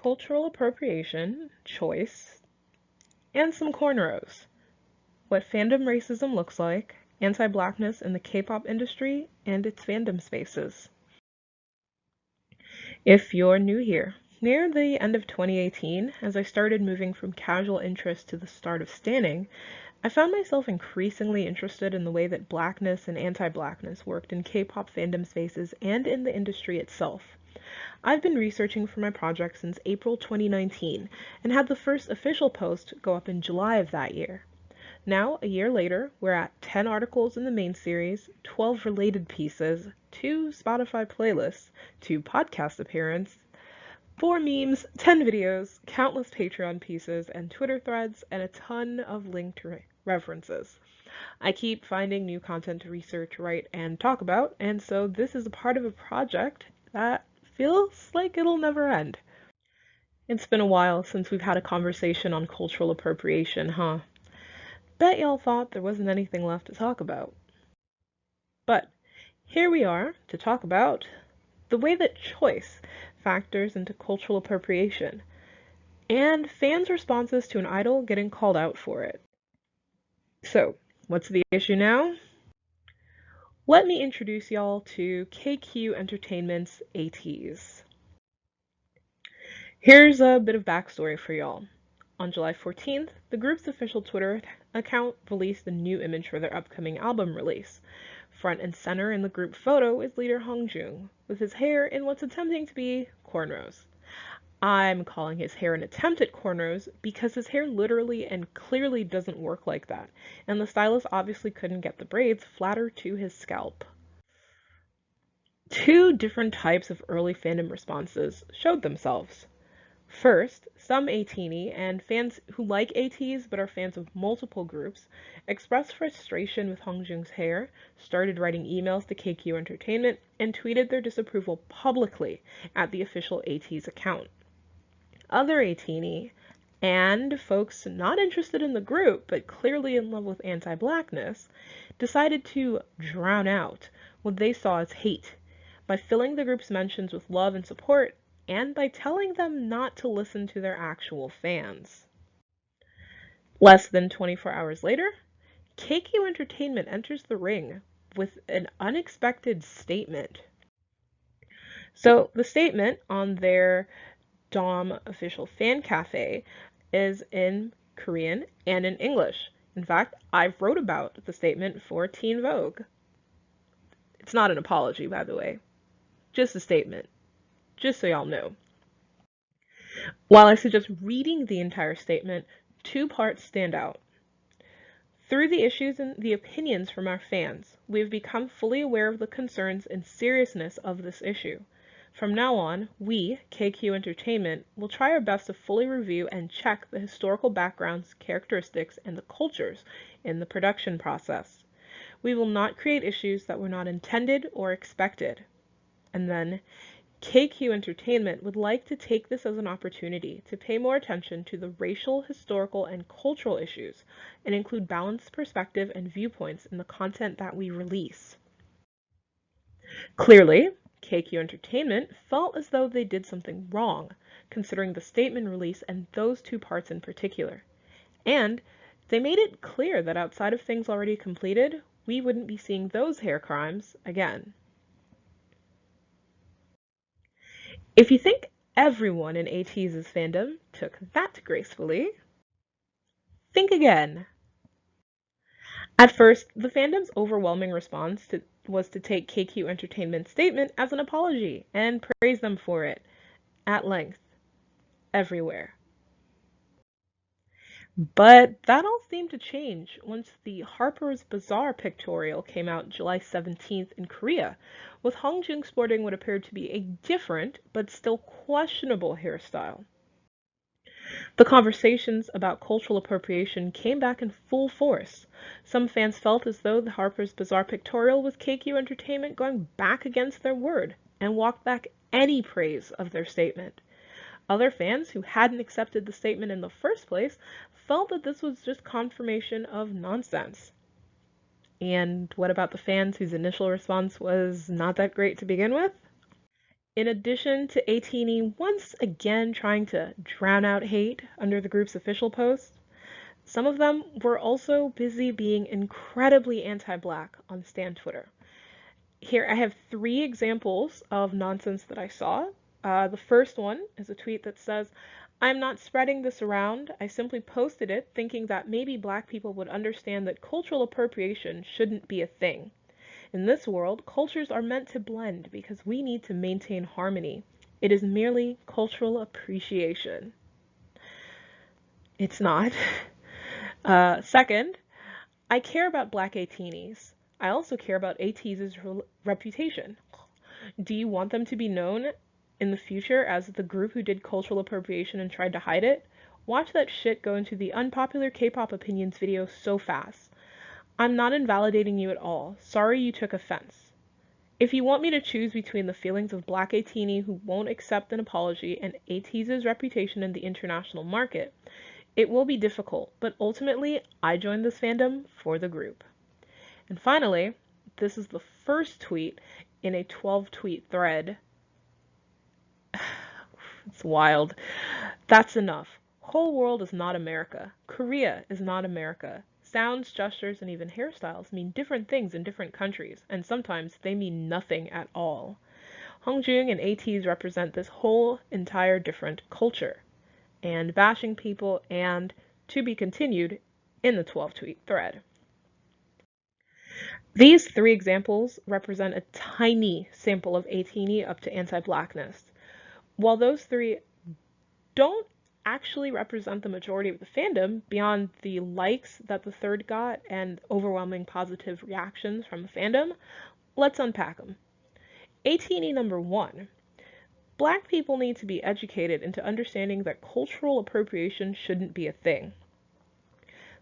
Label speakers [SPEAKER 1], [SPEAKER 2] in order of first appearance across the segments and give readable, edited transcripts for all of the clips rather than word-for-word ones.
[SPEAKER 1] cultural appropriation, choice, and some cornrows. What fandom racism looks like, anti-blackness in the K-pop industry, and its fandom spaces. If you're new here, near the end of 2018, as I started moving from casual interest to the start of standing, I found myself increasingly interested in the way that blackness and anti-blackness worked in K-pop fandom spaces and in the industry itself. I've been researching for my project since April 2019 and had the first official post go up in July of that year. Now, a year later, we're at 10 articles in the main series, 12 related pieces, 2 Spotify playlists, 2 podcast appearances, 4 memes, 10 videos, countless Patreon pieces, and Twitter threads, and a ton of linked references. I keep finding new content to research, write, and talk about, and so this is a part of a project that feels like it'll never end. It's been a while since we've had a conversation on cultural appropriation, huh? Bet y'all thought there wasn't anything left to talk about. But here we are to talk about the way that choice factors into cultural appropriation, and fans' responses to an idol getting called out for it. So, what's the issue now? Let me introduce y'all to KQ Entertainment's ATEEZ. Here's a bit of backstory for y'all. On July 14th, the group's official Twitter account released a new image for their upcoming album release. Front and center in the group photo is leader Hongjoong, with his hair in what's attempting to be cornrows. I'm calling his hair an attempt at cornrows because his hair literally and clearly doesn't work like that, and the stylist obviously couldn't get the braids flatter to his scalp. Two different types of early fandom responses showed themselves. First, some ATEEZ and fans who like ATEEZ but are fans of multiple groups expressed frustration with Hongjoong's hair, started writing emails to KQ Entertainment, and tweeted their disapproval publicly at the official ATEEZ account. Other ATEEZ and folks not interested in the group but clearly in love with anti-blackness decided to drown out what they saw as hate by filling the group's mentions with love and support, and by telling them not to listen to their actual fans. Less than 24 hours later, KQ Entertainment enters the ring with an unexpected statement. So the statement on their Dom official fan cafe is in Korean and in English. In fact, I wrote about the statement for Teen Vogue. It's not an apology, by the way, just a statement. Just so y'all know. While I suggest reading the entire statement, two parts stand out. Through the issues and the opinions from our fans, we have become fully aware of the concerns and seriousness of this issue. From now on, we, KQ Entertainment, will try our best to fully review and check the historical backgrounds, characteristics, and the cultures in the production process. We will not create issues that were not intended or expected. And then, KQ Entertainment would like to take this as an opportunity to pay more attention to the racial, historical, and cultural issues, and include balanced perspective and viewpoints in the content that we release. Clearly, KQ Entertainment felt as though they did something wrong, considering the statement release and those two parts in particular. And they made it clear that outside of things already completed, we wouldn't be seeing those hair crimes again. If you think everyone in ATEEZ's fandom took that gracefully, think again. At first, the fandom's overwhelming response was to take KQ Entertainment's statement as an apology and praise them for it, at length, everywhere. But that all seemed to change once the Harpers Bazaar pictorial came out July 17th in Korea, with Hongjoong sporting what appeared to be a different but still questionable hairstyle. The conversations about cultural appropriation came back in full force. Some fans felt as though the Harpers Bazaar pictorial was KQ Entertainment going back against their word and walked back any praise of their statement. Other fans who hadn't accepted the statement in the first place felt that this was just confirmation of nonsense. And what about the fans whose initial response was not that great to begin with? In addition to ATEEZ once again trying to drown out hate under the group's official posts, some of them were also busy being incredibly anti-black on Stan Twitter. Here I have 3 examples of nonsense that I saw. The first one is a tweet that says, "I'm not spreading this around. I simply posted it thinking that maybe black people would understand that cultural appropriation shouldn't be a thing. In this world, cultures are meant to blend because we need to maintain harmony. It is merely cultural appreciation." It's not. Second, I care about black ATEEZ. I also care about ATEEZ's reputation. Do you want them to be known in the future as the group who did cultural appropriation and tried to hide it? Watch that shit go into the unpopular K-pop opinions video so fast. I'm not invalidating you at all. Sorry you took offense. If you want me to choose between the feelings of black ATEEZ who won't accept an apology and ATEEZ's reputation in the international market, it will be difficult, but ultimately, I joined this fandom for the group. And finally, this is the first tweet in a 12-tweet thread. It's wild. That's enough. Whole world is not America. Korea is not America. Sounds, gestures, and even hairstyles mean different things in different countries, and sometimes they mean nothing at all. Hongjoong and ATEEZ represent this whole entire different culture, and bashing people, and to be continued in the 12-tweet thread. These 3 examples represent a tiny sample of ATEEZ up to anti-blackness. While those 3 don't actually represent the majority of the fandom, beyond the likes that the third got and overwhelming positive reactions from the fandom, let's unpack them. ATEEZ number 1. Black people need to be educated into understanding that cultural appropriation shouldn't be a thing.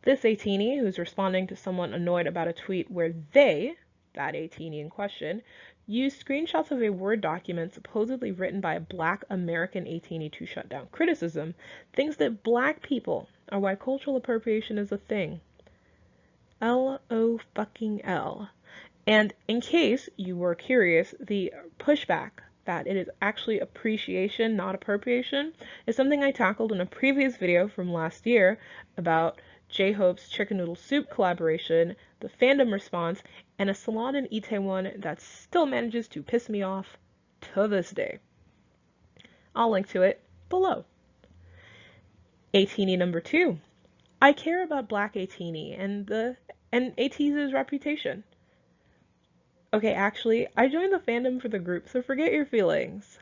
[SPEAKER 1] This ATEEZ, who's responding to someone annoyed about a tweet where they, that ATEEZ in question, used screenshots of a Word document supposedly written by a black American ATEEZ to shut down criticism, thinks that black people are why cultural appropriation is a thing. LOL. And in case you were curious, the pushback that it is actually appreciation, not appropriation, is something I tackled in a previous video from last year about J-Hope's chicken noodle soup collaboration, the fandom response, and a salon in Itaewon that still manages to piss me off to this day. I'll link to it below. ATEEZ number 2. I care about black ATEEZ and ATEEZ's reputation. Okay, actually, I joined the fandom for the group, so forget your feelings.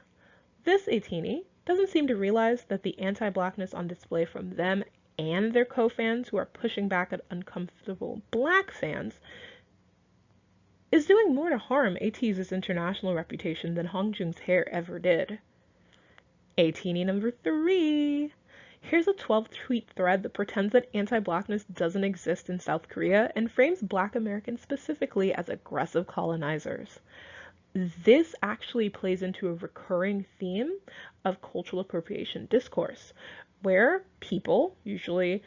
[SPEAKER 1] This ATEEZ doesn't seem to realize that the anti-blackness on display from them and their co-fans who are pushing back at uncomfortable black fans is doing more to harm ATEEZ's international reputation than Hongjoong's hair ever did. ATEEZ number 3. Here's a 12-tweet thread that pretends that anti-blackness doesn't exist in South Korea and frames black Americans specifically as aggressive colonizers. This actually plays into a recurring theme of cultural appropriation discourse, where people, usually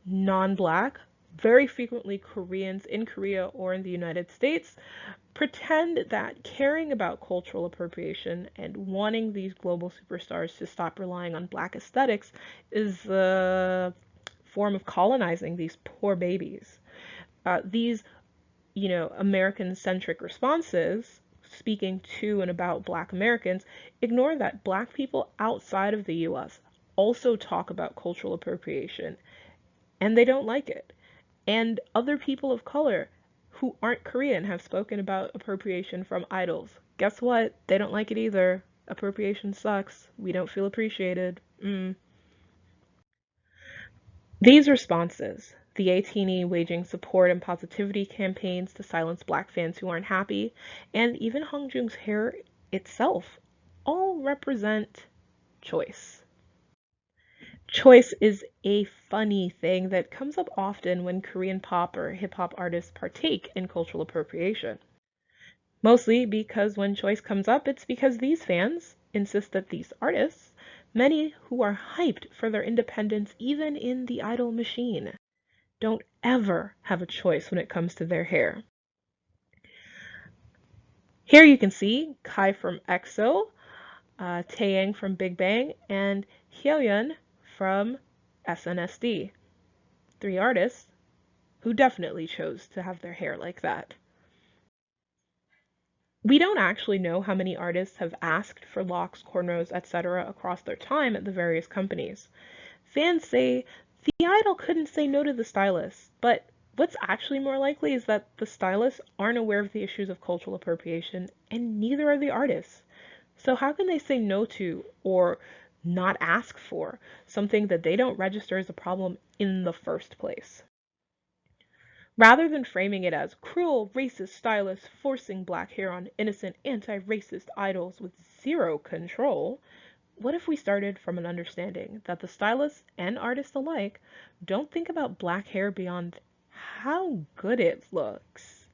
[SPEAKER 1] non-black, very frequently Koreans in Korea or in the United States, pretend that caring about cultural appropriation and wanting these global superstars to stop relying on black aesthetics is a form of colonizing these poor babies. These, American-centric responses, speaking to and about black Americans, ignore that black people outside of the US also talk about cultural appropriation, and they don't like it. And other people of color who aren't Korean have spoken about appropriation from idols. Guess what? They don't like it either. Appropriation sucks. We don't feel appreciated. These responses, the ATEEZ waging support and positivity campaigns to silence black fans who aren't happy, and even Hongjoong's hair itself, all represent choice. Choice is a funny thing that comes up often when Korean pop or hip-hop artists partake in cultural appropriation. Mostly because when choice comes up, it's because these fans insist that these artists, many who are hyped for their independence even in the idol machine, don't ever have a choice when it comes to their hair. Here you can see Kai from EXO Taeyang from Big Bang, and Hyeon from SNSD. 3 artists who definitely chose to have their hair like that. We don't actually know how many artists have asked for locks, cornrows, etc. across their time at the various companies. Fans say the idol couldn't say no to the stylist, but what's actually more likely is that the stylists aren't aware of the issues of cultural appropriation, and neither are the artists. So how can they say no to, or not ask for, something that they don't register as a problem in the first place? Rather than framing it as cruel, racist stylists forcing black hair on innocent, anti-racist idols with zero control, what if we started from an understanding that the stylists and artists alike don't think about black hair beyond how good it looks?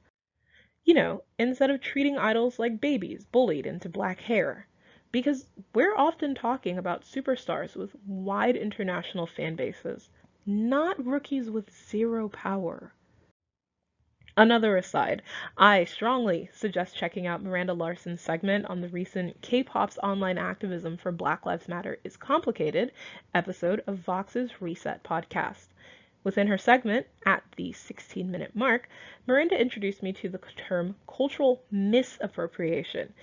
[SPEAKER 1] Instead of treating idols like babies bullied into black hair. Because we're often talking about superstars with wide international fan bases, not rookies with zero power. Another aside, I strongly suggest checking out Miranda Larson's segment on the recent K-pop's online activism for Black Lives Matter is Complicated episode of Vox's Reset podcast. Within her segment, at the 16-minute mark, Miranda introduced me to the term cultural misappropriation.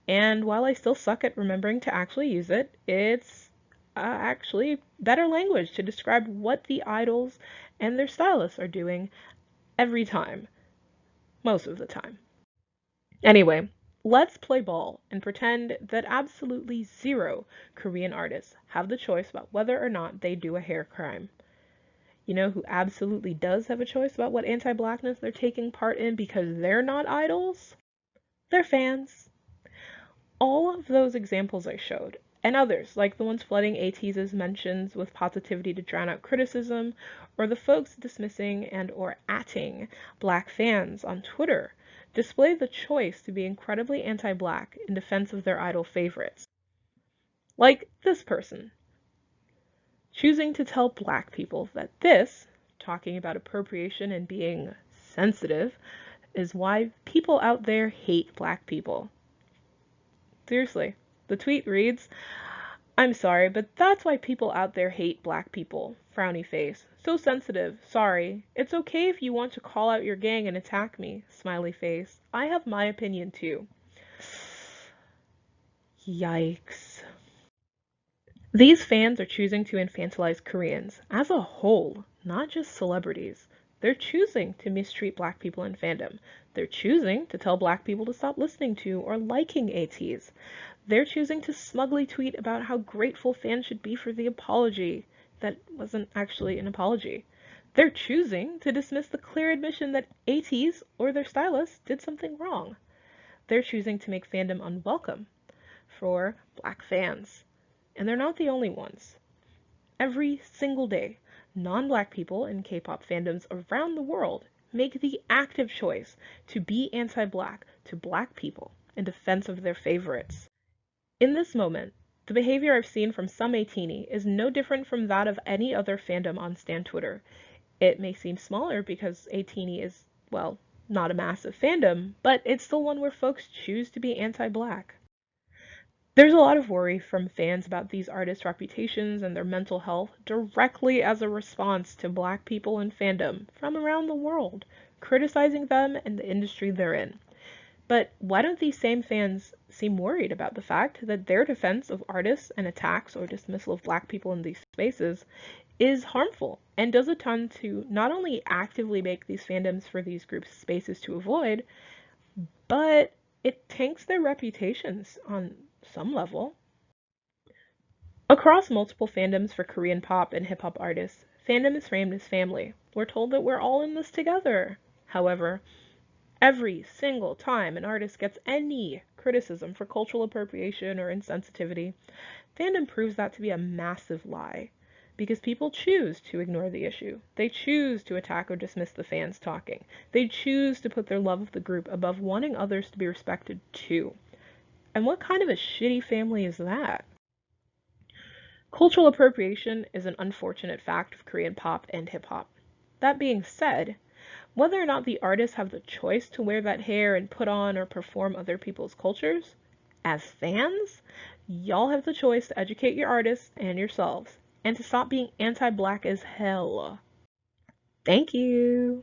[SPEAKER 1] And while I still suck at remembering to actually use it, it's actually better language to describe what the idols and their stylists are doing every time. Most of the time. Anyway, let's play ball and pretend that absolutely zero Korean artists have the choice about whether or not they do a hair crime. You know who absolutely does have a choice about what anti-blackness they're taking part in because they're not idols? They're fans. All of those examples I showed, and others like the ones flooding ATEEZ's mentions with positivity to drown out criticism, or the folks dismissing and or atting black fans on Twitter, display the choice to be incredibly anti-black in defense of their idol favorites. Like this person, choosing to tell black people that this, talking about appropriation and being sensitive, is why people out there hate black people. Seriously, the tweet reads, "I'm sorry, but that's why people out there hate black people. Frowny face. So sensitive. Sorry. It's okay if you want to call out your gang and attack me. Smiley face. I have my opinion too." Yikes. These fans are choosing to infantilize Koreans as a whole, not just celebrities. They're choosing to mistreat black people in fandom. They're choosing to tell black people to stop listening to or liking ATEEZ. They're choosing to smugly tweet about how grateful fans should be for the apology that wasn't actually an apology. They're choosing to dismiss the clear admission that ATEEZ or their stylists did something wrong. They're choosing to make fandom unwelcome for black fans. And they're not the only ones. Every single day, non-black people in K-pop fandoms around the world make the active choice to be anti-black to black people in defense of their favorites. In this moment, the behavior I've seen from some ATEEZ is no different from that of any other fandom on Stan Twitter. It may seem smaller because ATEEZ is, well, not a massive fandom, but it's still one where folks choose to be anti-black. There's a lot of worry from fans about these artists' reputations and their mental health directly as a response to black people in fandom from around the world, criticizing them and the industry they're in. But why don't these same fans seem worried about the fact that their defense of artists and attacks or dismissal of black people in these spaces is harmful and does a ton to not only actively make these fandoms for these groups spaces to avoid, but it tanks their reputations on some level. Across multiple fandoms for Korean pop and hip-hop artists, fandom is framed as family. We're told that we're all in this together. However, every single time an artist gets any criticism for cultural appropriation or insensitivity, fandom proves that to be a massive lie. Because people choose to ignore the issue. They choose to attack or dismiss the fans talking. They choose to put their love of the group above wanting others to be respected too. And what kind of a shitty family is that? Cultural appropriation is an unfortunate fact of Korean pop and hip-hop. That being said, whether or not the artists have the choice to wear that hair and put on or perform other people's cultures As fans, y'all have the choice to educate your artists and yourselves, and to stop being anti-black as hell. Thank you.